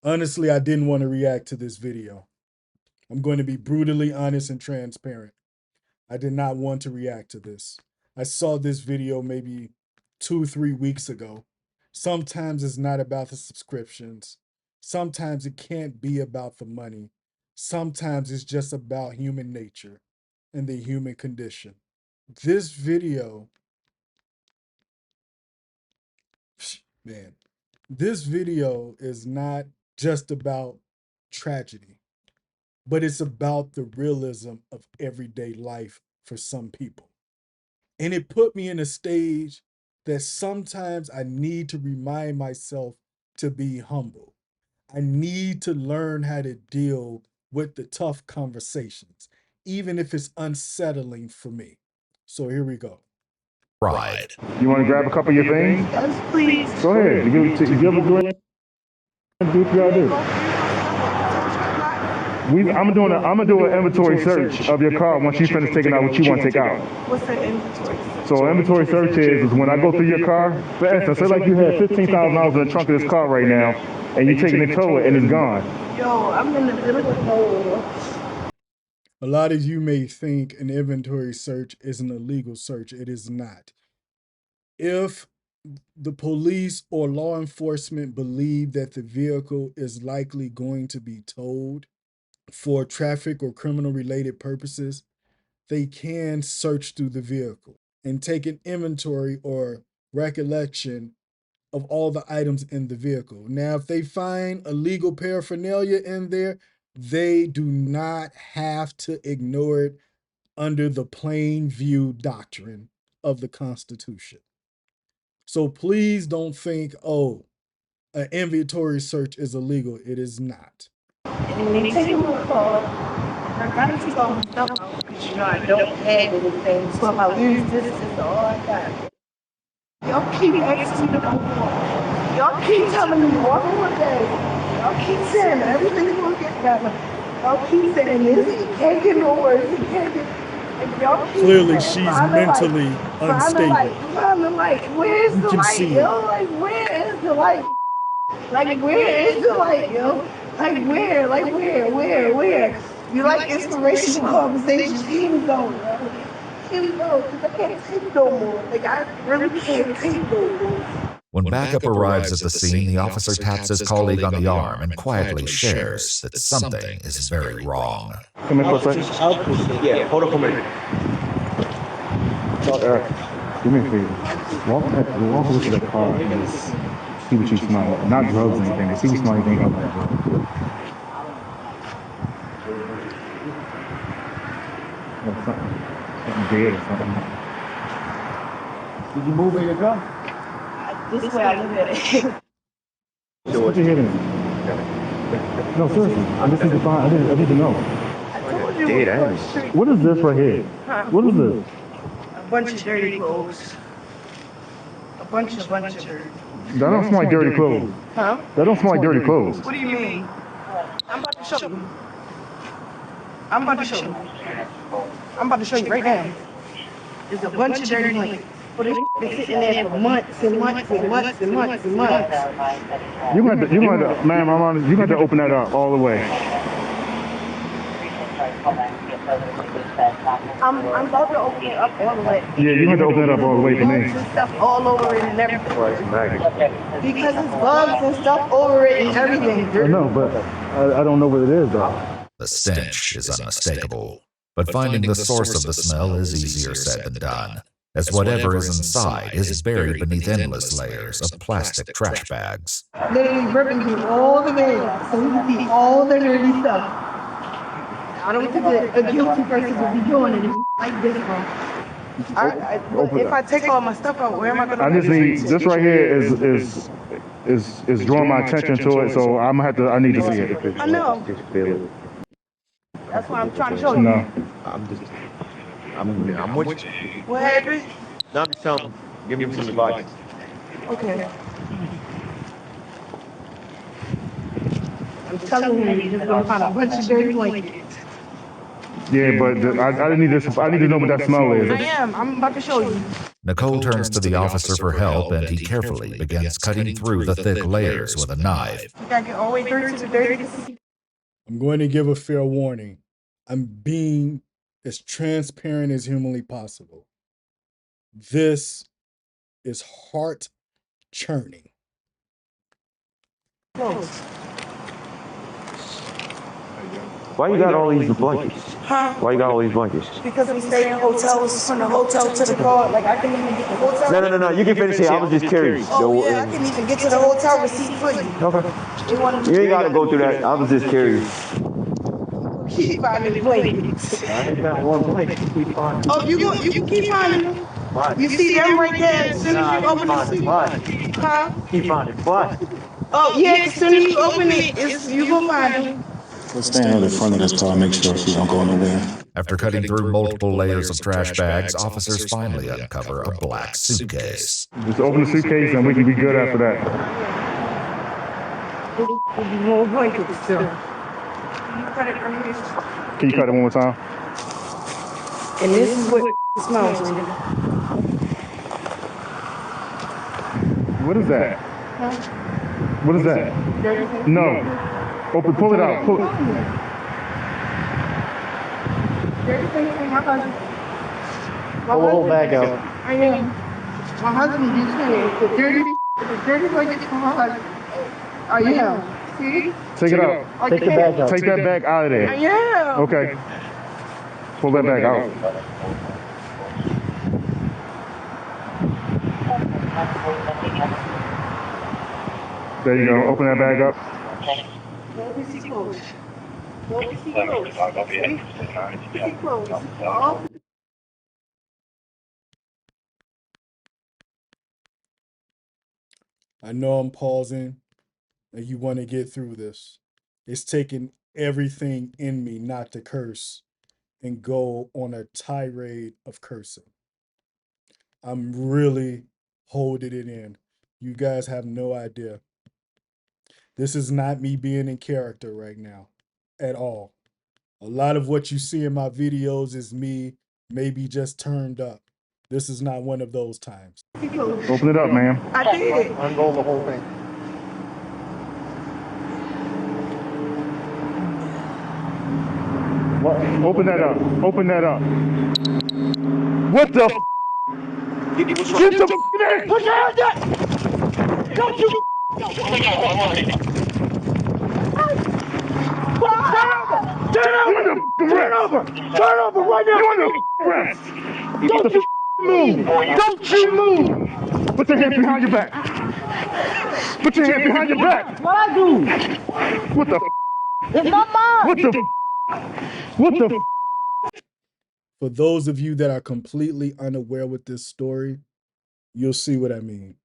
Honestly, I didn't want to react to this video. I'm going to be brutally honest and transparent. I did not want to react to this. I saw this video maybe 2, 3 weeks ago. Sometimes it's not about the subscriptions. Sometimes it can't be about the money. Sometimes it's just about human nature and the human condition. This video, man, this video is not just about tragedy, but it's about the realism of everyday life for some people. And it put me in a stage that sometimes I need to remind myself to be humble. I need to learn how to deal with the tough conversations, even if it's unsettling for me. So here we go. Pride. You want to grab a couple of your things? Yes, please. Go ahead. You give it, go ahead and do what you gotta do. I'm gonna do an inventory search of your car once you finish taking out what you want to take out. What's the inventory? So inventory search is when I go through your car, for instance, say like you had $15,000 in the trunk of this car right now, and you're taking it to it and it's gone. Yo, I'm in the middle of nowhere. A lot of you may think an inventory search is an illegal search. It is not. If the police or law enforcement believe that the vehicle is likely going to be towed for traffic or criminal related purposes, they can search through the vehicle and take an inventory or recollection of all the items in the vehicle. Now, if they find illegal paraphernalia in there, they do not have to ignore it under the plain view doctrine of the Constitution. So please don't think, oh, an inventory search is illegal. It is not. And they take my car. I gotta take all my stuff out because you know I don't have anything. So if I lose this is all I got. Y'all keep asking me to go walk. Y'all keep telling me walk one day. Y'all keep saying everything's gonna get better. Y'all keep saying this, it can't get no worse, it can't get. And y'all keep Clearly, saying, she's mentally unstable. Where's You the can light, see yo? Like, where is the light? Like, where is the light, yo? Like, where? Like, where? You like inspirational conversations? Here we go, yo. Here we go, because I can't take no more. Like, I really can't take no more. When backup arrives at the scene, the officer taps his colleague on the arm and quietly shares that something is very wrong. Come in for a second. Yeah, hold up for a minute. Do me a favor. Walk over to the car and just see what you smell. Not drugs or anything. See what you smell anything up there. Something dead or something. Did you move in your car? This is where I live at. Put your head in. No, seriously. I just need to find. I need to know. I told you. Dead ass. What is this right here? What is this? A bunch of dirty clothes. A bunch of dirty. That don't smell like dirty clothes. Huh? That don't smell like dirty clothes. What do you mean? I'm about to show you. I'm about to show you right now. There's a bunch of dirty blankets. But it's been sitting there for months and months and months and months and months. You're going to, ma'am, you're going to open that up all the way. I'm about to open it up all the way. Yeah, you have to open it up all the way for me. Bugs and stuff all over it and everything. Because it's bugs and stuff over it and everything. I know, but I don't know what it is, though. The stench is unmistakable, but finding the source of the smell is easier said than done, as whatever is inside is buried beneath endless layers of plastic trash bags. Literally ripping through all the bags so we can see all the dirty stuff. I don't think a guilty person would be doing it like this, bro. If I take all my stuff out, where am I gonna? I just need this right here is drawing my attention to it, so I'm gonna have to. I need to see it. I know. Just feel it. That's why I'm trying to show you. No. I'm with you. What happened? No, I'm just telling you. Give me some advice. Okay. I'm telling you, you're just gonna find a bunch of dirty blankets. Yeah, but I need this. I need to know what that smell is. I am. I'm about to show you. Nicole turns to the officer for help, and he carefully begins cutting through the thick layers with a knife. You gotta get all the way through to the dirty. I'm going to give a fair warning. I'm being as transparent as humanly possible. This is heart churning. Why you got all these blankets? Huh? Why you got all these blankets? Because we stay in hotels, from the hotel to the car. Like, I can even get the hotel. No. You can finish here. I was just curious. Oh, yeah, I can even get to the hotel receipt for you. Okay. You ain't got to go through that. I was just curious. Keep finding blankets. I ain't got one blanket. Keep finding. Oh, you keep finding them. You see them right there as soon as you open the suit. Huh? Keep finding. What? Oh, yeah, as soon as you open it, you will find them. Let's stand on the front of this car, make sure she don't go nowhere. After cutting through multiple layers of trash bags, officers finally uncover a black suitcase. Just open the suitcase and we can be good after that. More blankets still. Cut it from here. Can you cut it one more time? And this is what it smells like. What is that? Huh? What is that? Dirty thing? No. Open, pull it out. Pull it. Dirty thing from my husband. Pull the whole bag out. I know. My husband just said the dirty blankets from my husband. Oh, yeah. See? Take it out. Take the bag out. Take that bag out of there. Yeah. Okay. Pull that bag out. There you go. Open that bag up. Let me see clothes. Let me see clothes. See clothes. Oh. I know I'm pausing and you want to get through this. It's taking everything in me not to curse and go on a tirade of cursing. I'm really holding it in. You guys have no idea. This is not me being in character right now at all. A lot of what you see in my videos is me maybe just turned up. This is not one of those times. Open it up, ma'am. I did. Unroll the whole thing. What? Open that up. Open that up. What the? Get the in! Put your hands up! Don't you! Turn over! Turn over right now! You under arrest! Don't you move! Don't you move! Put your hands behind your back. Put your hands behind your back. What I do? What the? It's not mine! What the? What the? For those of you that are completely unaware with this story, you'll see what I mean.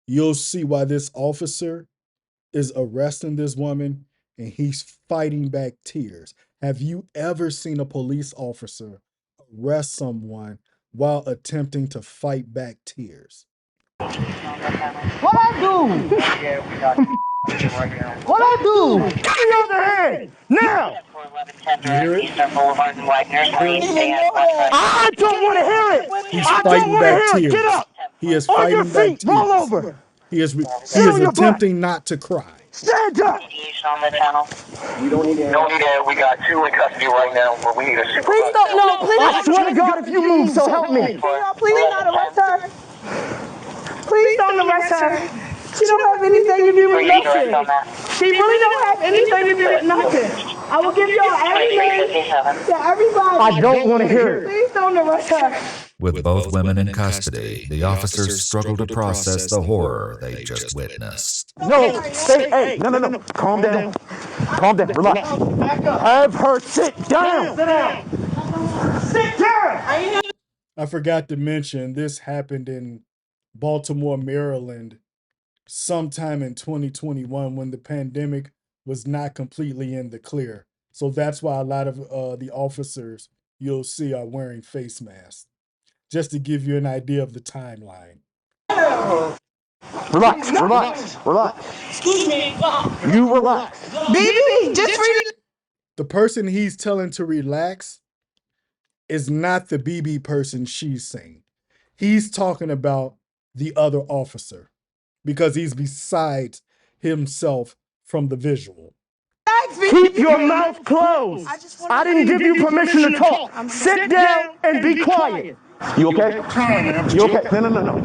You'll see why this officer is arresting this woman and he's fighting back tears. Have you ever seen a police officer arrest someone while attempting to fight back tears? What I do? What I do? Give me on the head now! I don't want to hear it! He's I don't fighting want to back hear it! tears. Get up! He is On your fighting back feet! tears. Roll over! He is Sit on your butt. attempting not to cry. Stand up! On the channel. We don't need that. We got 2 in custody right now, but we need a super. Please don't, no, please. I swear to God, if you move, so help me. Please not arrest her. Please don't arrest her. She don't have anything to do with nothing. She really don't have anything to do with nothing. I will give y'all everything to everybody. I don't want to hear it. Please don't arrest her. With both women in custody, the officers struggle to process the horror they just witnessed. No, stay, hey, no. Calm down. Calm down, relax. Have her sit down. Sit down. Sit down. I forgot to mention this happened in Baltimore, Maryland, sometime in 2021 when the pandemic was not completely in the clear. So that's why a lot of the officers you'll see are wearing face masks. Just to give you an idea of the timeline. Relax. Excuse me. You relax. Baby, just read it. The person he's telling to relax is not the BB person she's saying. He's talking about the other officer because he's beside himself from the visual. Keep your mouth closed. I didn't give you permission to talk. Sit down and be quiet. You okay? You okay? No.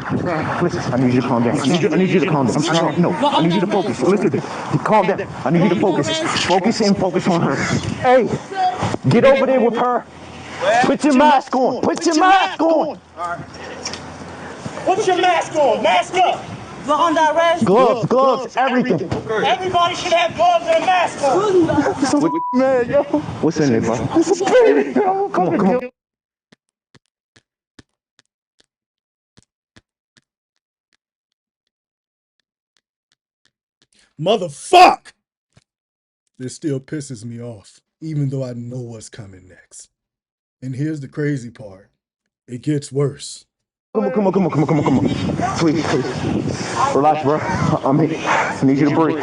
Listen, I need you to calm down. I need you to calm down. I need you to focus. Listen, calm down. I need you to focus. Focus on her. Hey, get over there with her. Put your mask on. Put your mask on. Put your mask on. Mask up. Gloves, everything. Everybody should have gloves and a mask on. Man, yo. What's in there, bro? It's a baby, yo. Come on. Motherfuck! This still pisses me off, even though I know what's coming next. And here's the crazy part. It gets worse. Come on. Please. Relax, bro. I need you to breathe.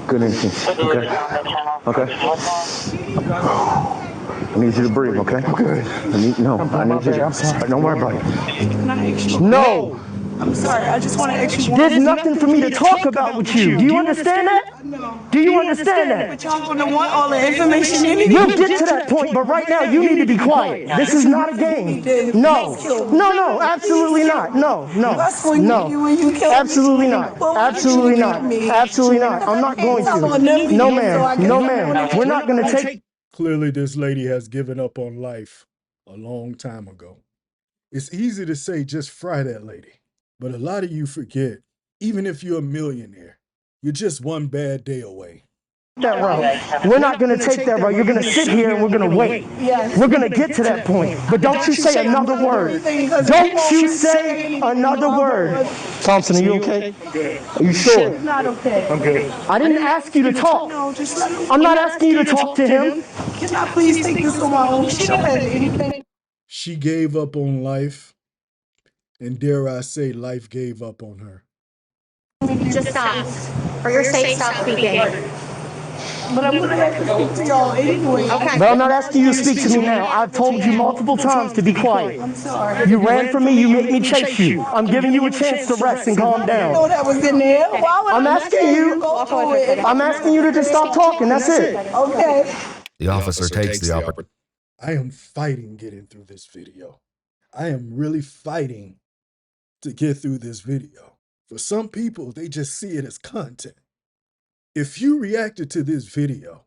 Good instincts, okay? I need you to breathe, okay? I'm good. I need you to. I'm sorry. Don't worry about it. No! I'm sorry, I just want to ask you. There's nothing for me to talk about with you. Do you understand that? Do you understand that? But y'all gonna want all the information anyway. We'll get to that point, but right now you need to be quiet. This is not a game. No, absolutely not. No. Absolutely not. I'm not going to. No, ma'am. We're not going to take. Clearly, this lady has given up on life a long time ago. It's easy to say just fry that lady. But a lot of you forget, even if you're a millionaire, you're just one bad day away. That route. We're not going to take that route. You're going to sit here and we're going to wait. We're going to get to that point. But don't you say another word. Don't you say another word. Thompson, are you okay? Are you sure? It's not okay. I'm good. I didn't ask you to talk. No, just let me. I'm not asking you to talk to him. Can I please take this on my own? She don't have anything. She gave up on life, and dare I say, life gave up on her. Just stop. For your sake, stop speaking. But I'm gonna have to speak to y'all anyway. Okay. But I'm not asking you to speak to me now. I've told you multiple times to be quiet. I'm sorry. You ran from me, you made me chase you. I'm giving you a chance to rest and calm I down. know that was in there. Why would I'm I asking you. go through it? I'm asking you to just stop talking, that's it. Okay. The officer takes the opportunity. I am fighting getting through this video. I am really fighting to get through this video. For some people, they just see it as content. If you reacted to this video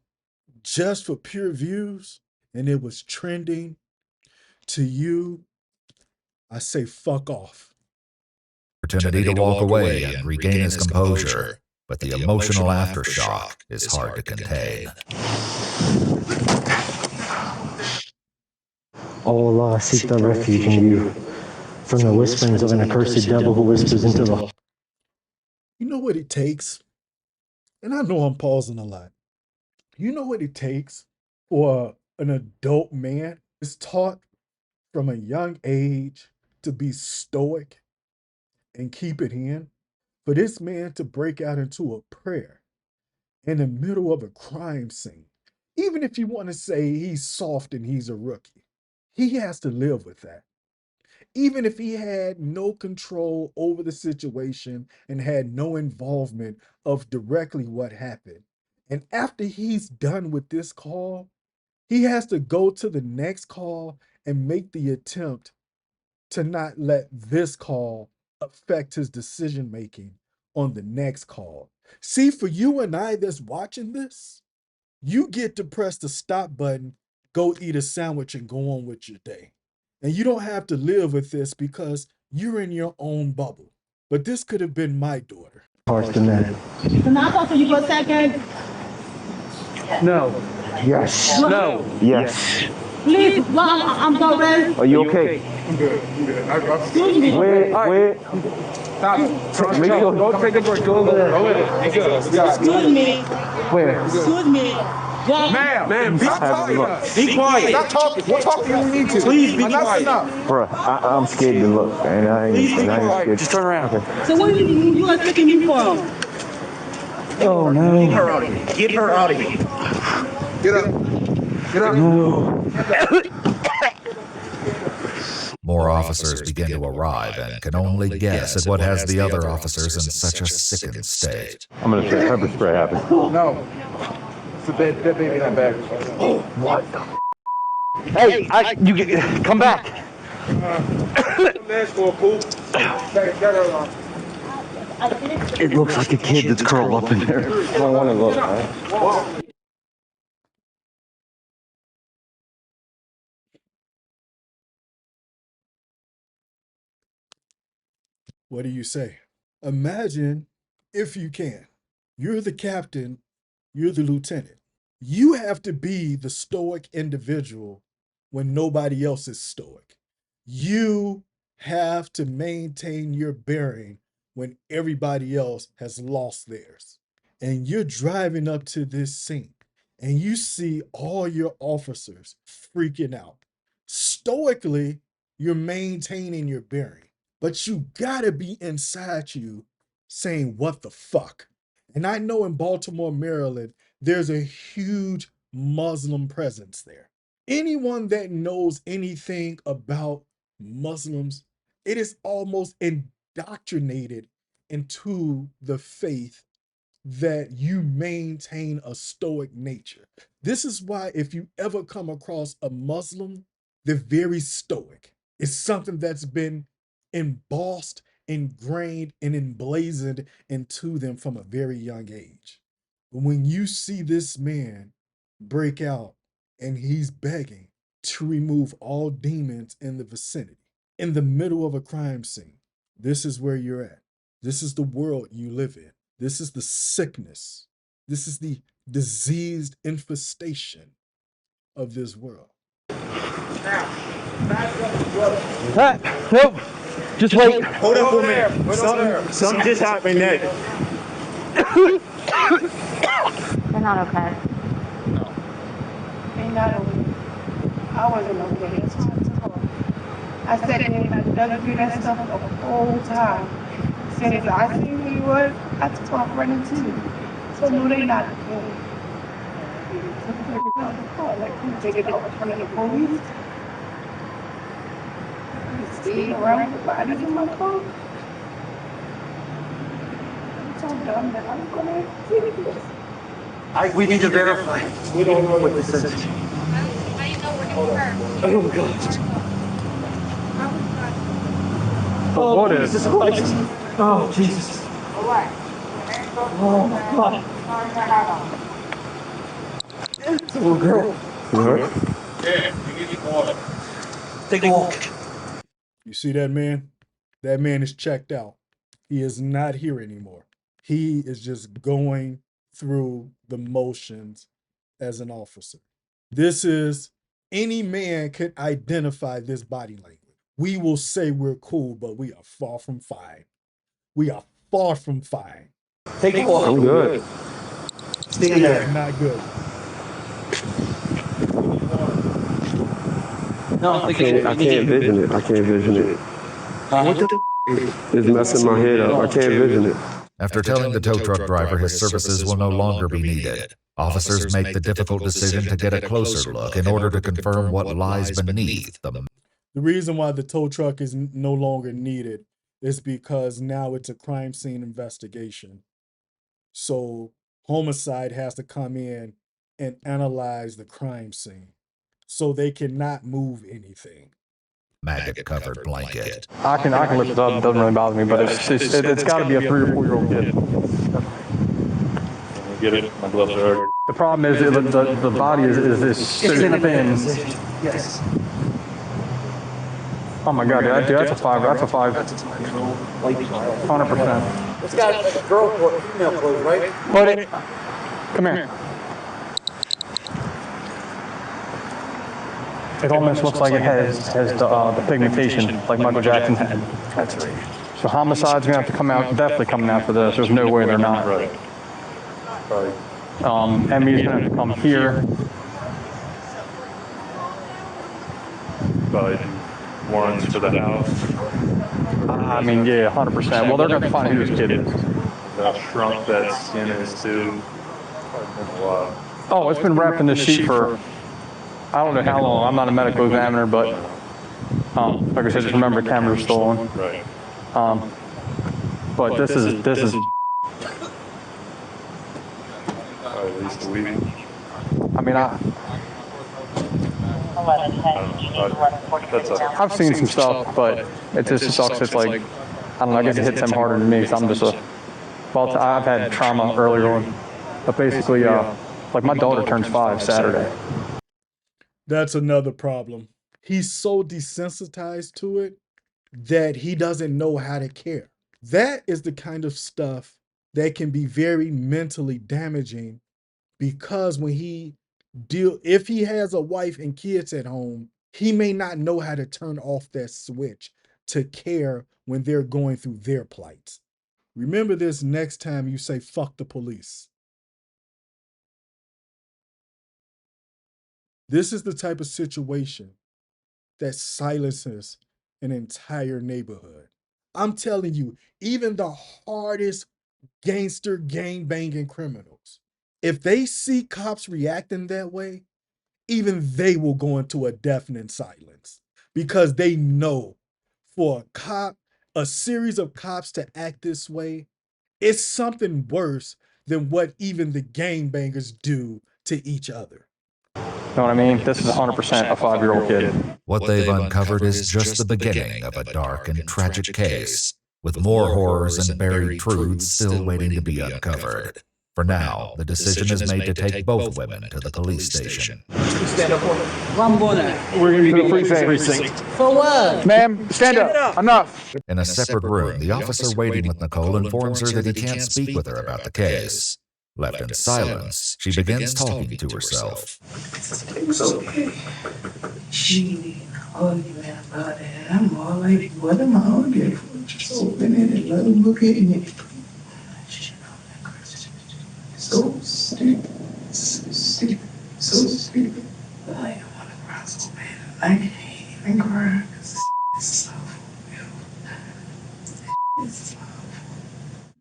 just for pure views and it was trending to you, I say fuck off. Opportunity to walk away and regain his composure, but the emotional aftershock is hard to contain. Oh Allah, seek the refuge in you from the whisperings of an accursed devil who whispers into the... You know what it takes? And I know I'm pausing a lot. You know what it takes for an adult man is taught from a young age to be stoic and keep it in? For this man to break out into a prayer in the middle of a crime scene, even if you want to say he's soft and he's a rookie, he has to live with that. Even if he had no control over the situation and had no involvement of directly what happened. And after he's done with this call, he has to go to the next call and make the attempt to not let this call affect his decision-making on the next call. See, for you and I that's watching this, you get to press the stop button, go eat a sandwich and go on with your day. And you don't have to live with this because you're in your own bubble. But this could have been my daughter. Harsh than that. Can I talk to you for a second? No. Yes. No. Yes. Please, I'm sorry. Are you okay? I'm good. Excuse me. Where? Stop. Make sure. Go take a break. Go over there. Excuse me. Where? Excuse me. Ma'am, be quiet. Be quiet. Stop talking. We'll talk when we need to. Please be quiet. Bruh, I'm scared to look. And I ain't scared. Just turn around. Okay. So what are you taking me from? Oh no. Get her out of here. Get up. More officers begin to arrive and can only guess at what has the other officers in such a sickened state. I'm gonna say pepper spray happened. No. It's a bad baby in that bag. What the? Hey, come back. It looks like a kid that's curled up in there. I don't want to look, right? What do you say? Imagine, if you can, you're the captain, you're the lieutenant. You have to be the stoic individual when nobody else is stoic. You have to maintain your bearing when everybody else has lost theirs. And you're driving up to this scene and you see all your officers freaking out. Stoically, you're maintaining your bearing, but you gotta be inside you saying, what the fuck? And I know in Baltimore, Maryland, there's a huge Muslim presence there. Anyone that knows anything about Muslims, it is almost indoctrinated into the faith that you maintain a stoic nature. This is why if you ever come across a Muslim, they're very stoic. It's something that's been embossed, ingrained, and emblazoned into them from a very young age. When you see this man break out and he's begging to remove all demons in the vicinity, in the middle of a crime scene, this is where you're at. This is the world you live in. This is the sickness. This is the diseased infestation of this world. Nope. Just wait. Hold up for a minute. Something just happened next. You're not okay. Ain't not okay. I wasn't okay. That's why I told her. I said it and I dug through that stuff the whole time. As soon as I seen who you was, I took off running too. So no, they not okay. Like you take it over from the police. You see around the bodies in my car. I'm so dumb that I'm gonna see this. We need to verify. We don't know what this is. I didn't know we're doing her. Oh my God. Oh, what is this? Oh, Jesus. Oh my God. Little girl. Yeah, you need water. Take a walk. You see that man? That man is checked out. He is not here anymore. He is just going through the motions as an officer. This is, any man can identify this body language. We will say we're cool, but we are far from fine. We are far from fine. Take a walk. I'm good. Stay there. Not good. No, I can't envision it. I can't envision it. What the It's messing my head up. I can't envision it. After telling the tow truck driver his services will no longer be needed, officers make the difficult decision to get a closer look in order to confirm what lies beneath them. The reason why the tow truck is no longer needed is because now it's a crime scene investigation. So homicide has to come in and analyze the crime scene. So they cannot move anything. Maggot-covered blanket. I can lift it up. It doesn't really bother me, but it's got to be a 3 or 4 year old kid. Get it? My gloves are. The problem is the body is so thin. Yes. Oh my God, dude, that's a 5. That's a 5. 100%. It's got a girl or female clothes, right? Put it. Come here. It almost looks like it has the pigmentation like Michael Jackson had. That's right. So homicide's gonna have to come out, definitely coming after this. There's no way they're not. Right. Emmy's gonna have to come here. Probably warrants for the house. I mean, yeah, 100%. Well, they're gonna find who this kid is. How shrunk that skin is too. Oh, it's been wrapped in this sheet for I don't know how long. I'm not a medical examiner, but like I said, just remember cameras are stolen. Right. But this is At least a week. I mean, I've seen some stuff, but it just sucks. It's like, I don't know, I guess it hits them harder than me, because I'm just I've had trauma earlier on. But basically, like my daughter turns 5 Saturday. That's another problem. He's so desensitized to it that he doesn't know how to care. That is the kind of stuff that can be very mentally damaging, because when if he has a wife and kids at home, he may not know how to turn off that switch to care when they're going through their plights. Remember this next time you say fuck the police. This is the type of situation that silences an entire neighborhood. I'm telling you, even the hardest gangster gang-banging criminals, if they see cops reacting that way, even they will go into a deafening silence, because they know for a series of cops to act this way, it's something worse than what even the gangbangers do to each other. You know what I mean? This is 100% a 5-year-old kid. What they've uncovered is just the beginning of a dark and tragic case, with more horrors and buried truths still waiting to be uncovered. For now, the decision is made to take both women to the police station. Stand up. I'm going to. We're going to be to the precinct. For what? Ma'am, stand up. Enough. In a separate room, the officer waiting with Nicole informs her that he can't speak with her about the case. Left in silence, she begins talking to herself. It was okay. She didn't argue about that. I'm all like, what am I arguing for? Just open it and let them look at it. So stupid. So stupid. So stupid. But I don't want to cry so bad. I can't even cry because it's so it's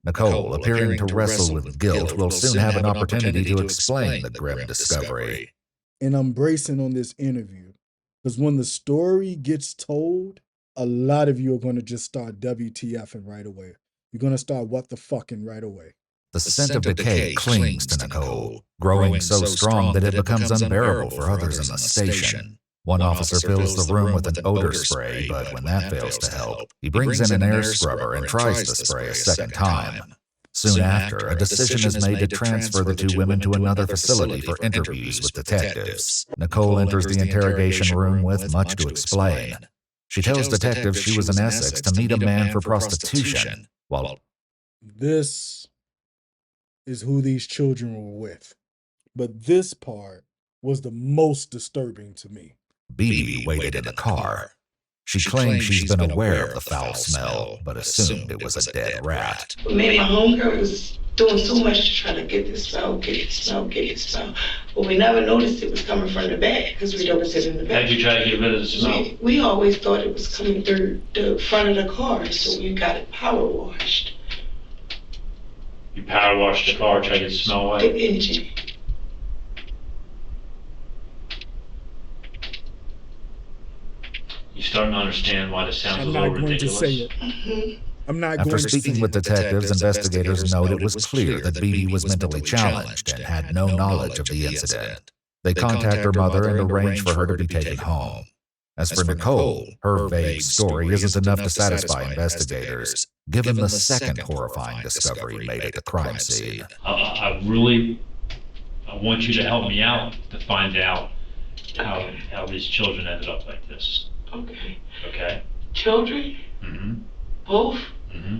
Nicole, appearing to wrestle with guilt, will soon have an opportunity to explain the grim discovery. And I'm bracing on this interview, because when the story gets told, a lot of you are going to just start WTFing right away. You're going to start what the fucking right away. The scent of decay clings to Nicole, growing so strong that it becomes unbearable for others in the station. One officer fills the room with an odor spray, but when that fails to help, he brings in an air scrubber and tries the spray a second time. Soon after, a decision is made to transfer the 2 women to another facility for interviews with detectives. Nicole enters the interrogation room with much to explain. She tells detectives she was in Essex to meet a man for prostitution, while this is who these children were with. But this part was the most disturbing to me. BB waited in the car. She claimed she's been aware of the foul smell, but assumed it was a dead rat. me and my homegirl was doing so much to try to get this smell, get the smell. But we never noticed it was coming from the back, because we never sit in the back. How'd you try to get rid of the smell? We always thought it was coming through the front of the car, so we got it power washed. You power washed the car, try to get the smell away? The engine. You starting to understand why this sounds a I'm little not going ridiculous? to say it. I'm not After going to speaking with detectives, investigators note it was clear that BB was mentally challenged and had no knowledge of the incident. They contact her mother and arrange for her to be taken home. As for Nicole, her vague story isn't enough to satisfy investigators, given the second horrifying discovery made at the crime scene. I want you to help me out to find out how these children ended up like this. Okay. Okay? Children? Mm-hmm. Both? Mm-hmm.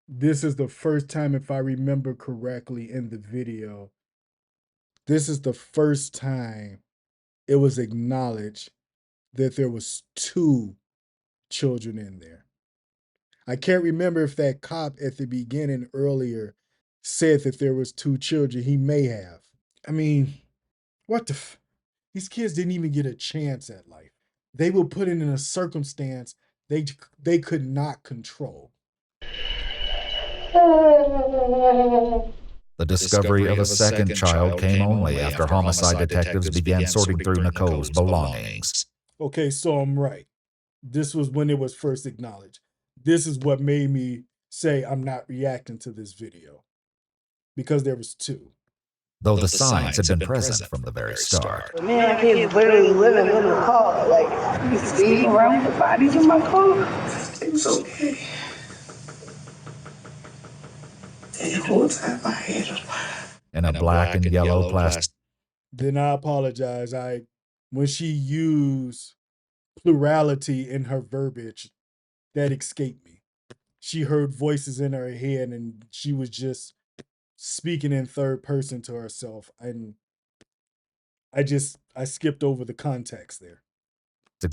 This is the first time, if I remember correctly in the video, this is the first time it was acknowledged that there was 2 children in there. I can't remember if that cop at the beginning earlier said that there was 2 children. He may have. I mean, what the these kids didn't even get a chance at life. They were put in a circumstance they could not control. The discovery of a second child came only after homicide detectives began sorting through Nicole's belongings. Okay, so I'm right. This was when it was first acknowledged. This is what made me say I'm not reacting to this video. Because there was two. Though the signs had been present from the very start. Me and my kids literally living in the car. Like, you speeding around with bodies in my car. It was okay. And the whole time I had them. In a black and yellow plastic. Then I apologize. When she used plurality in her verbiage, that escaped me. She heard voices in her head and she was just speaking in third person to herself. And I skipped over the context there.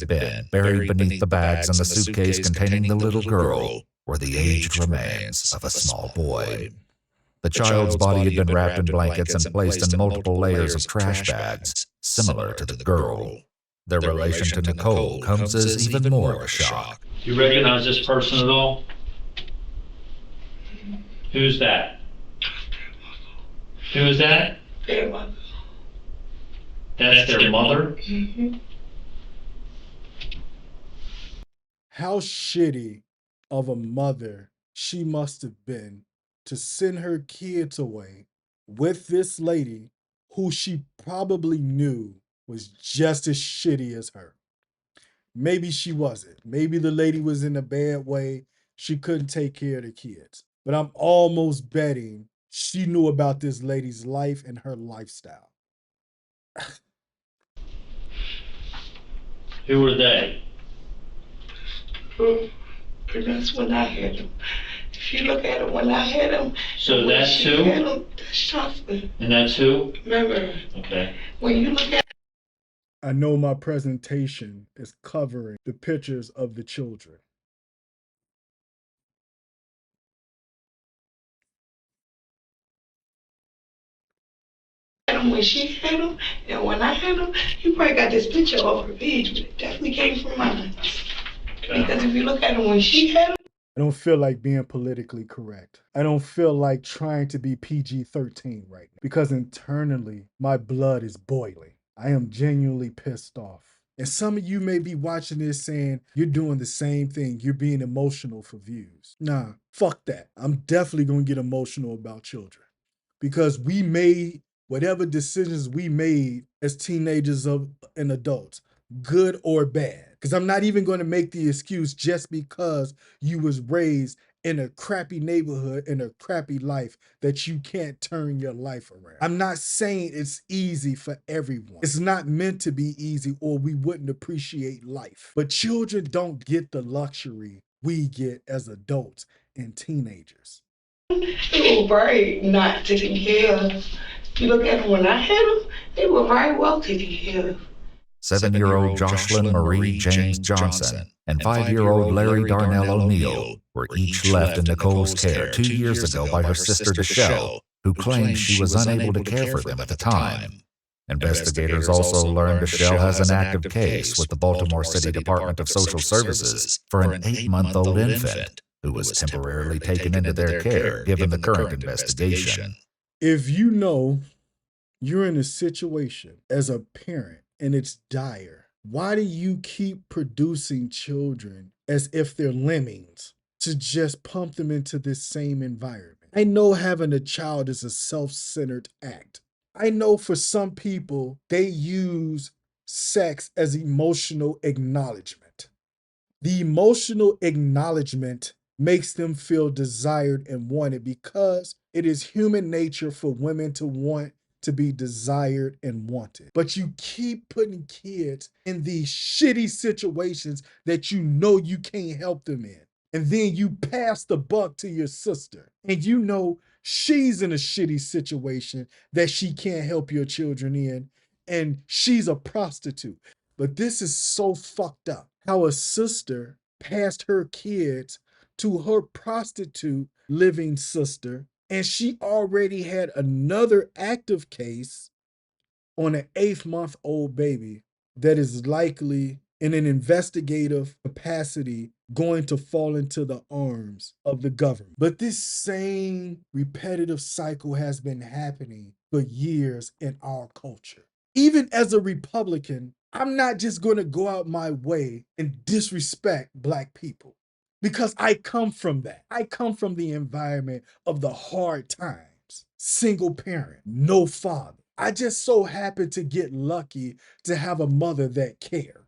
Bin buried beneath the bags in the suitcase containing the little girl were the aged remains of a small boy. The child's body had been wrapped in blankets and placed in multiple layers of trash bags, similar to the girl. Their relation to Nicole comes as even more of a shock. Do you recognize this person at all? Who's that? Who is that? Their mother. That's their mother? Mm-hmm. How shitty of a mother she must have been to send her kids away with this lady who she probably knew was just as shitty as her. Maybe she wasn't. Maybe the lady was in a bad way. She couldn't take care of the kids. But I'm almost betting she knew about this lady's life and her lifestyle. Who were they? But that's when I had them. If you look at them when I had them. So that's who? That's chocolate. And that's who? Remember? Okay. When you look at I know my presentation is covering the pictures of the children. when she had them and when I had them, you probably got this picture off her page, but it definitely came from mine. Okay. Because if you look at them when she had them, I don't feel like being politically correct. I don't feel like trying to be PG-13 right now because internally my blood is boiling. I am genuinely pissed off. And some of you may be watching this saying you're doing the same thing. You're being emotional for views. Nah, fuck that. I'm definitely going to get emotional about children because we made whatever decisions we made as teenagers and adults, good or bad. Because I'm not even going to make the excuse just because you was raised in a crappy neighborhood, in a crappy life, that you can't turn your life around. I'm not saying it's easy for everyone. It's not meant to be easy or we wouldn't appreciate life. But children don't get the luxury we get as adults and teenagers. they were very not taken care of. You look at them when I had them, they were very well taken care of. 7-year-old Jocelyn Marie James Johnson and 5-year-old Larry Darnell O'Neill were each left in Nicole's care 2 years ago by her sister Deshelle, who claimed she was unable to care for them at the time. Investigators also learned Deshelle has an active case with the Baltimore City Department of Social Services for an 8-month-old infant who was temporarily taken into their care given the current investigation. If you know you're in a situation as a parent and it's dire, why do you keep producing children as if they're lemmings to just pump them into this same environment? I know having a child is a self-centered act. I know for some people, they use sex as emotional acknowledgement. The emotional acknowledgement makes them feel desired and wanted because it is human nature for women to want to be desired and wanted. But you keep putting kids in these shitty situations that you know you can't help them in. And then you pass the buck to your sister. And you know she's in a shitty situation that she can't help your children in. And she's a prostitute. But this is so fucked up. How a sister passed her kids to her prostitute living sister, and she already had another active case on an 8-month-old baby that is likely in an investigative capacity going to fall into the arms of the government. But this same repetitive cycle has been happening for years in our culture. Even as a Republican, I'm not just going to go out my way and disrespect Black people because I come from that. I come from the environment of the hard times, single parent, no father. I just so happen to get lucky to have a mother that cared.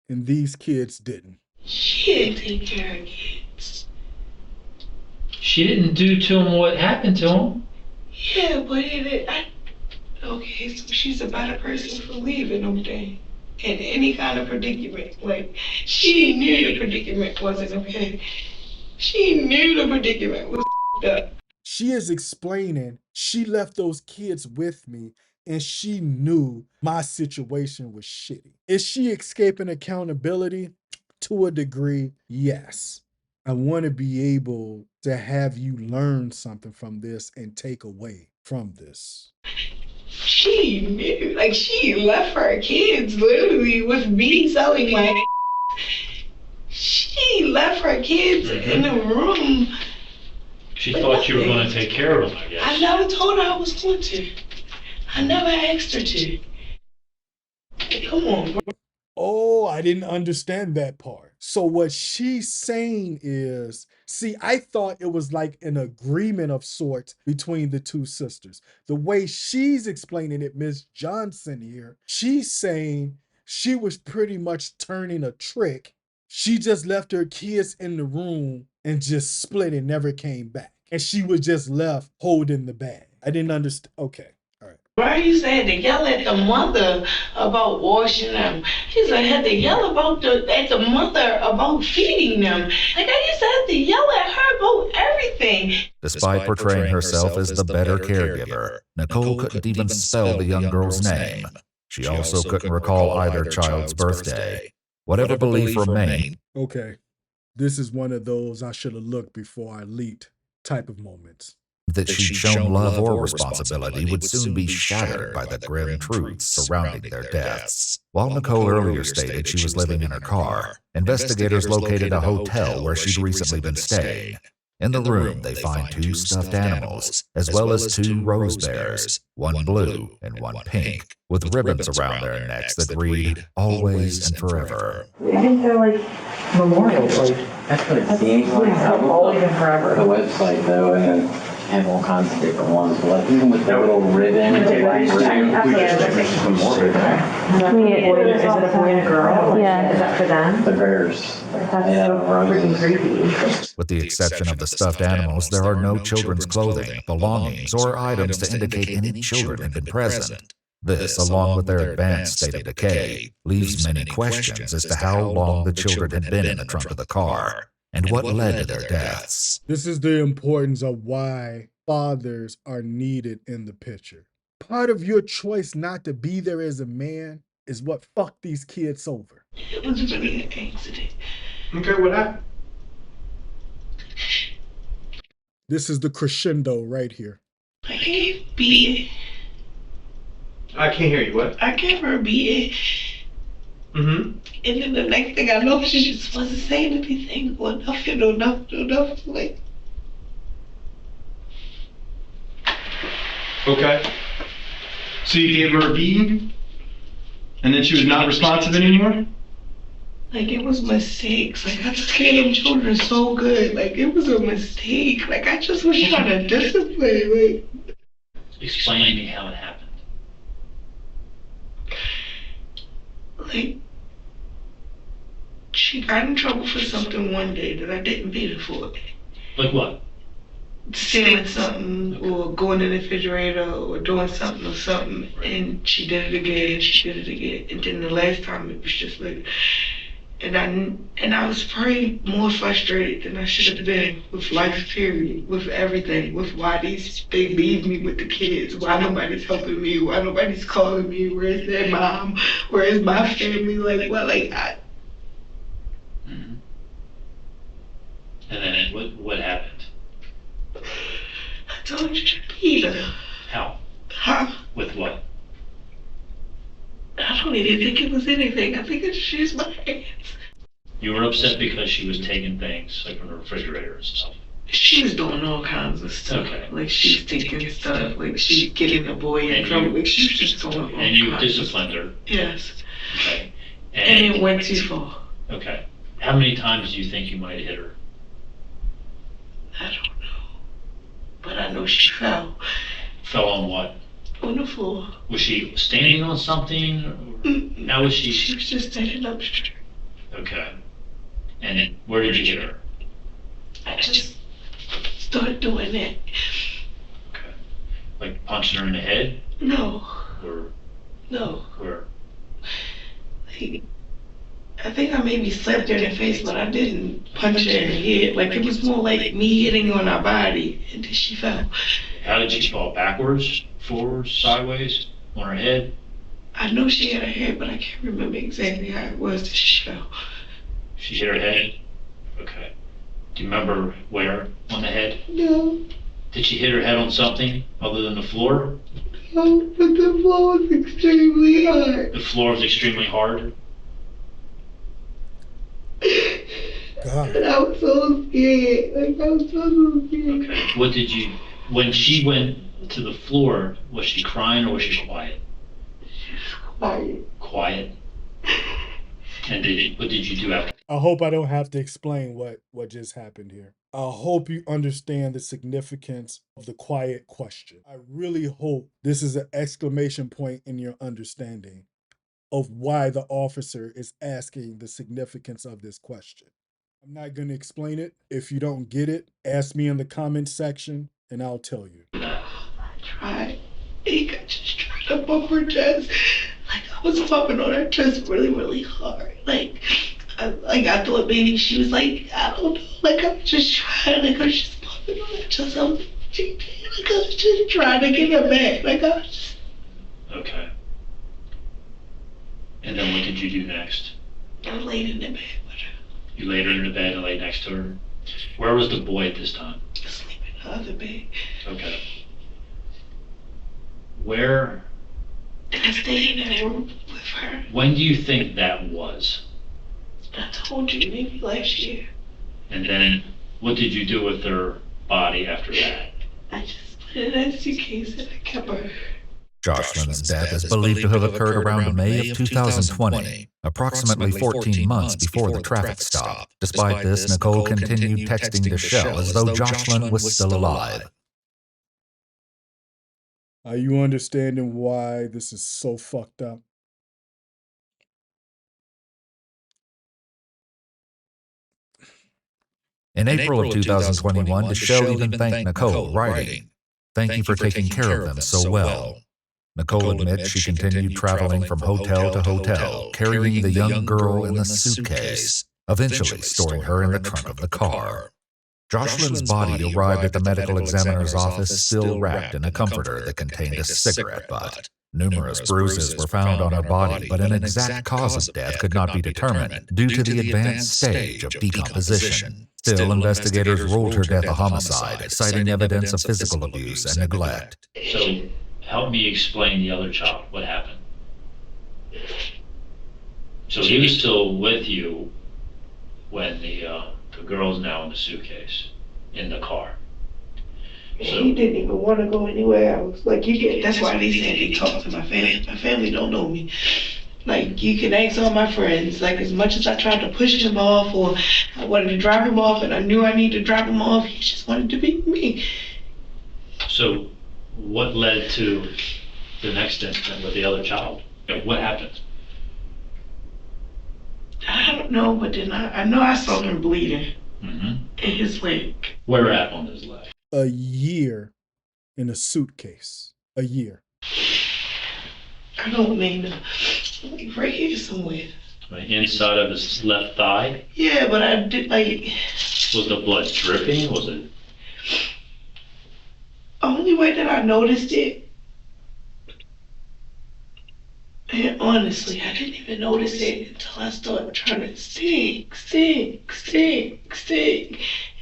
And these kids didn't. She didn't take care of kids. She didn't do to him what happened to him. Yeah, but okay, so she's a better person for leaving them then. In any kind of predicament. Like, she knew the predicament wasn't okay. She knew the predicament was up. She is explaining she left those kids with me and she knew my situation was shitty. Is she escaping accountability? To a degree, yes. I want to be able to have you learn something from this and take away from this. She knew, like, she left her kids literally with me selling my. She left her kids in the room. She thought you were going to take care of them, I guess. I never told her I was going to. I never asked her to. Come on, bro. Oh, I didn't understand that part. So what she's saying is, see, I thought it was like an agreement of sorts between the two sisters. The way she's explaining it, Miss Johnson here, she's saying she was pretty much turning a trick. She just left her kids in the room and just split and never came back. And she was just left holding the bag. I didn't understand. Okay. Why you saying to yell at the mother about washing them? She's like, had to yell at the mother about feeding them. Like, I used to have to yell at her about everything. Despite portraying herself as the better caregiver, Nicole couldn't even spell the young girl's name. She also couldn't recall either child's birthday. Whatever belief remained. Okay, this is one of those I should have looked before I leaped type of moments. That she'd shown love or responsibility would soon be shattered by the grim truths surrounding their deaths. While Nicole earlier stated she was living in her car, investigators located a hotel where she'd recently been staying. In the room, they find 2 stuffed animals, as well as 2 rose bears, one blue and one pink, with ribbons around their necks that read, "Always and Forever." I think they're like memorials, like that's what it seems like. Always and Forever. The website though, and have all kinds of different ones, like even with the little ribbon, the black ribbon. I mean, is it a boy and a girl? Yeah. Is that for them? The bears. That's so freaking creepy. With the exception of the stuffed animals, there are no children's clothing, belongings, or items to indicate any children had been present. This, along with their advanced state of decay, leaves many questions as to how long the children had been in the trunk of the car, and what led to their deaths. This is the importance of why fathers are needed in the picture. Part of your choice not to be there as a man is what fucked these kids over. It was really an accident. Okay, what happened? This is the crescendo right here. I can't be it. I can't hear you, what? I gave her a beating. And then the next thing I know, she just wasn't saying anything or nothing or nothing. Like. Okay. So you gave her a beating? And then she was not responsive anymore? Like, it was mistakes. Like, I took care of them children so good. Like, it was a mistake. Like, I just was trying to discipline. Like. Explain to me how it happened. Like, she got in trouble for something one day that I didn't beat her for. Like what? Stealing something or going in the refrigerator or doing something, and she did it again, and then the last time it was just like, and I was probably more frustrated than I should have been with life period, with everything, with why they leave me with the kids, why nobody's helping me, why nobody's calling me, where's their mom, where's my family, like, well, like, And then what happened? I told you to beat her. How? don't even think it was anything. I think it's just my hands. You were upset because she was taking things like from the refrigerator and stuff. She was doing all kinds of stuff. Okay. Like she's taking stuff. Like she's getting the boy in trouble. Like she was just going on. And you disciplined her. Yes. Okay. And it went too far. Okay. How many times do you think you might have hit her? I don't know. But I know she fell. Fell on what? On the floor. Was she standing on something? How was she? She was just standing up straight. Okay. And where did you hit her? I just started doing that. Okay. Like punching her in the head? No. Or? No. Where? Like, I think I maybe slapped her in the face, but I didn't punch her in the head. Like it was more like me hitting her on her body, and then she fell. How did she fall? Backwards? Forwards? Sideways? On her head? I know she had a head, but I can't remember exactly how it was that she fell. She hit her head? Okay. Do you remember where on the head? No. Did she hit her head on something other than the floor? No, but the floor was extremely hard. The floor was extremely hard? God. And I was so scared. Like I was so scared. Okay. What did you, when she went to the floor, was she crying or was she quiet? She was quiet. Quiet? And what did you do after? I hope I don't have to explain what just happened here. I hope you understand the significance of the quiet question. I really hope this is an exclamation point in your understanding of why the officer is asking the significance of this question. I'm not going to explain it. If you don't get it, ask me in the comment section and I'll tell you. I tried. He got just tried to bump her chest. Like I was bumping on her chest really, really hard. Like I thought maybe she was like, I don't know. Like I was just trying, like I was just bumping on her chest. Like I was just trying to get her back. Like I was just... Okay. And then what did you do next? I laid in the bed with her. You laid her in the bed and laid next to her? Where was the boy at this time? Asleep in the other bed. Okay. Where? And I stayed in that room with her. When do you think that was? I told you, maybe last year. And then what did you do with her body after that? I just put it in that suitcase and I kept her. Jocelyn's death is believed to have occurred around May of 2020, approximately 14 months before the traffic stop. Despite this, Nicole continued texting to Shell as though Jocelyn was still alive. Are you understanding why this is so fucked up? In April of 2021, Shell even thanked Nicole, writing, "Thank you for taking care of them so well." Nicole admits she continued traveling from hotel to hotel, carrying the young girl in the suitcase, eventually storing her in the trunk of the car. Jocelyn's body arrived at the medical examiner's office still wrapped in a comforter that contained a cigarette butt. Numerous bruises were found on her body, but an exact cause of death could not be determined due to the advanced stage of decomposition. Still, investigators ruled her death a homicide, citing evidence of physical abuse and neglect. So, help me explain the other child. What happened? So he was still with you when the girl's now in the suitcase, in the car. So, he didn't even want to go anywhere else. Like you can, that's why they said they talk to my family. My family don't know me. Like you can ask all my friends. Like as much as I tried to push him off, or I wanted to drive him off, and I knew I needed to drive him off, he just wanted to be me. So, what led to the next incident with the other child? What happened? I don't know, but then I know I saw him bleeding in his leg. Where at on his leg? A year in a suitcase. A year. I don't mean like right here somewhere. Right inside of his left thigh? Yeah, but I did like. Was the blood dripping? Was it? Only way that I noticed it, and honestly, I didn't even notice it until I started trying to sing.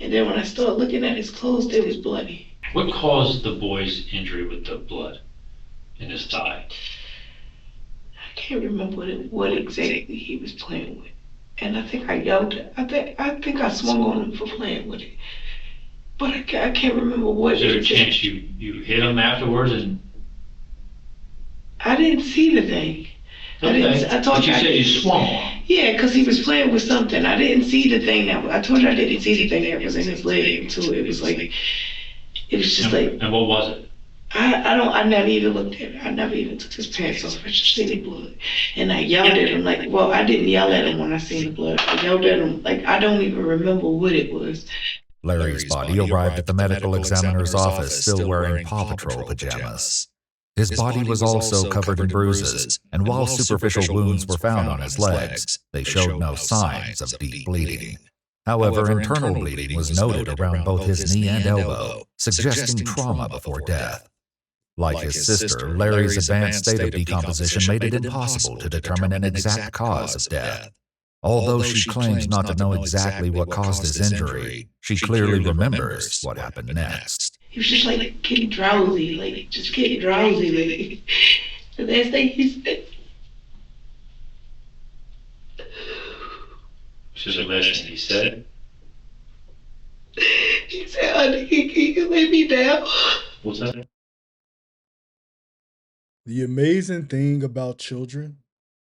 And then when I started looking at his clothes, they was bloody. What caused the boy's injury with the blood in his thigh? I can't remember what exactly he was playing with. And I think I yelled. I think I swung on him for playing with it. But I can't remember what. Is there a chance you hit him afterwards and? I didn't see the thing. Okay. I told but you said you swung on him. Yeah, because he was playing with something. I didn't see the thing I told you I didn't see the thing that was in his leg until it was like, it was just like. And what was it? I never even looked at it. I never even took his pants off. I just seen the blood. And I yelled at him like, well, I didn't yell at him when I seen the blood. I yelled at him like, I don't even remember what it was. Larry's body arrived at the medical examiner's office still wearing Paw Patrol pajamas. His body was also covered in bruises, and while superficial wounds were found on his legs, they showed no signs of deep bleeding. However, internal bleeding was noted around both his knee and elbow, suggesting trauma before death. Like his sister, Larry's advanced state of decomposition made it impossible to determine an exact cause of death. Although she claims not to know exactly what caused his injury, she clearly remembers what happened next. He was just like getting drowsy, like just getting drowsy. Like the last thing he said. This is the last thing he said. He said, "Honey, can you lay me down?" What's that? The amazing thing about children,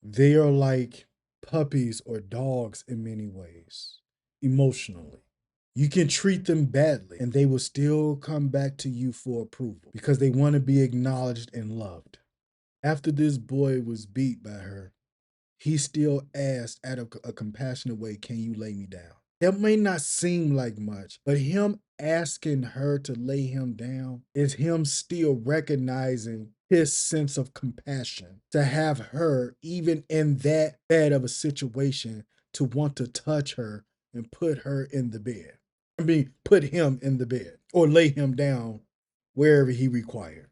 they are like puppies or dogs in many ways, emotionally. You can treat them badly and they will still come back to you for approval because they want to be acknowledged and loved. After this boy was beat by her, he still asked out of a compassionate way, "Can you lay me down?" That may not seem like much, but him asking her to lay him down is him still recognizing his sense of compassion to have her, even in that bad of a situation, to want to touch her and put her in the bed. I mean, put him in the bed or lay him down wherever he required.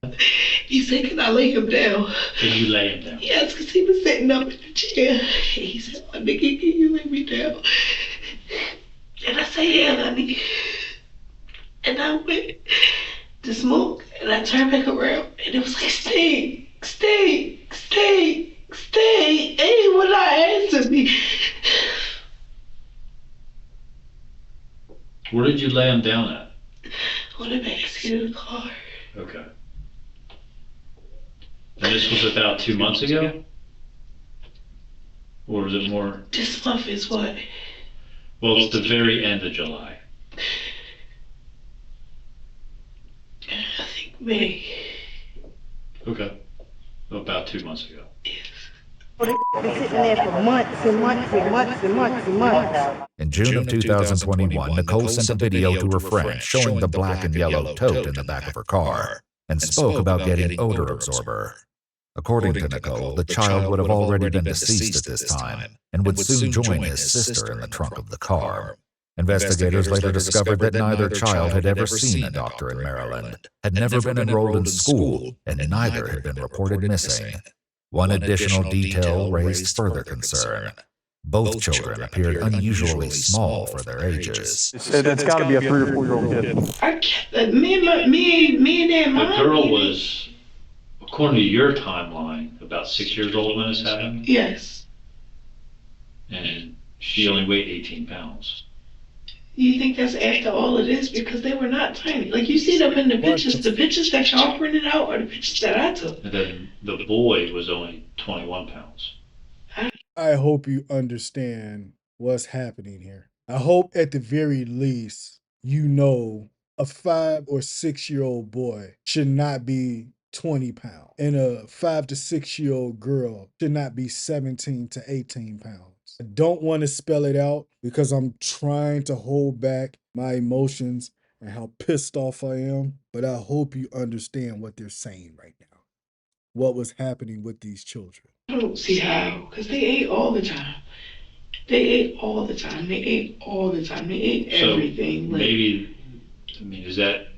He said, "Can I lay him down?" Can you lay him down? Yes, because he was sitting up in the chair. He said, "Oh, nigga, can you lay me down?" And I said, "Yeah, honey." And I went to smoke, and I turned back around, and it was like, "Stay, stay, stay, stay." And he would not answer me. Where did you lay him down at? On the backseat of the car. Okay. And this was about 2 months ago? Or was it more? This month is what? Well, it's the very end of July. I think May. Okay. About 2 months ago. They've been sitting there for months and months and months and months and months. In June of 2021, Nicole sent a video to her friend showing the black and yellow tote in the back of her car and spoke about getting odor absorber. According to Nicole, the child would have already been deceased at this time and would soon join his sister in the trunk of the car. Investigators later discovered that neither child had ever seen a doctor in Maryland, had never been enrolled in school, and neither had been reported missing. One additional detail raised further concern. Both children appeared unusually small for their ages. It's got to be a 3 or 4 year old kid. Me and that mom. The girl was, according to your timeline, about 6 years old when this happened? Yes. And she only weighed 18 pounds. You think that's after all of this? Because they were not tiny. Like, you see them in the pictures. The pictures that y'all printed out are the pictures that I took. And then the boy was only 21 pounds. I hope you understand what's happening here. I hope at the very least you know a 5 or 6 year old boy should not be 20 pounds. And a 5 to 6 year old girl should not be 17 to 18 pounds. I don't want to spell it out because I'm trying to hold back my emotions and how pissed off I am, but I hope you understand what they're saying right now. What was happening with these children. I don't see how, because they ate all the time. They ate all the time. They ate all the time. They ate everything. So maybe, I mean, is that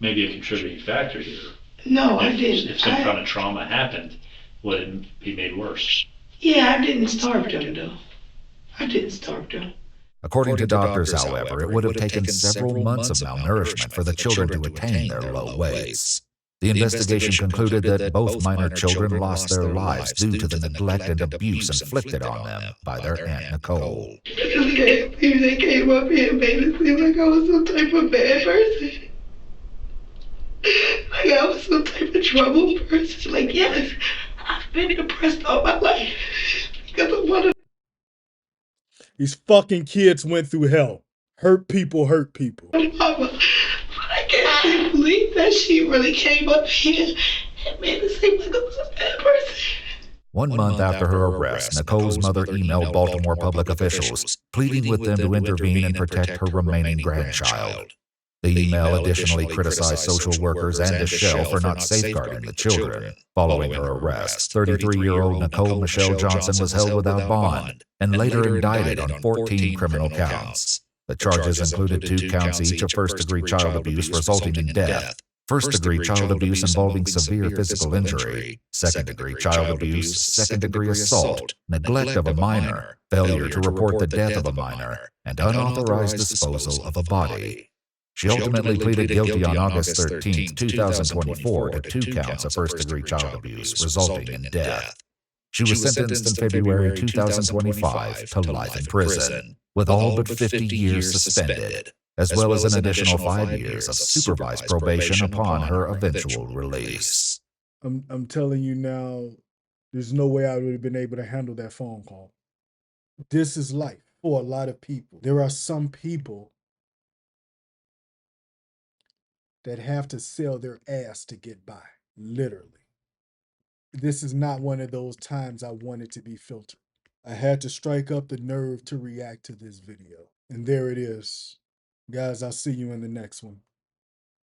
maybe a contributing factor here? No, I didn't. If some kind of trauma happened, would it be made worse? Yeah, I didn't starve them, though. I didn't starve them. According to doctors, however, it would have taken several months of malnourishment for the children to attain their low weights. The investigation concluded that both minor children lost their lives due to the neglect and abuse inflicted on them by their Aunt Nicole. They came up here and made it seem like I was some type of bad person. Like I was some type of trouble person. Like, yes, I've been depressed all my life. Because of one of These fucking kids went through hell. Hurt people hurt people. my mama. But I can't believe that she really came up here and made it seem like I was a bad person. 1 month after her arrest, Nicole's mother emailed Baltimore public officials, pleading with them to intervene and protect her remaining grandchild. The email additionally criticized social workers and the shell for not safeguarding the children. Following her arrest, 33-year-old Nicole Michelle Johnson was held without bond and later indicted on 14 criminal counts. The charges included 2 counts each of first-degree child abuse resulting in death, first-degree child abuse involving severe physical injury, second-degree child abuse, second-degree assault, neglect of a minor, failure to report the death of a minor, and unauthorized disposal of a body. She ultimately pleaded guilty on August 13, 2024 to 2 counts of first-degree child abuse resulting in death. She was sentenced in February 2025 to life in prison, with all but 50 years suspended, as well as an additional 5 years of supervised probation upon her eventual release. I'm telling you now, there's no way I would have been able to handle that phone call. This is life for a lot of people. There are some people that have to sell their ass to get by, literally. This is not one of those times I wanted to be filtered. I had to strike up the nerve to react to this video. And there it is. Guys, I'll see you in the next one.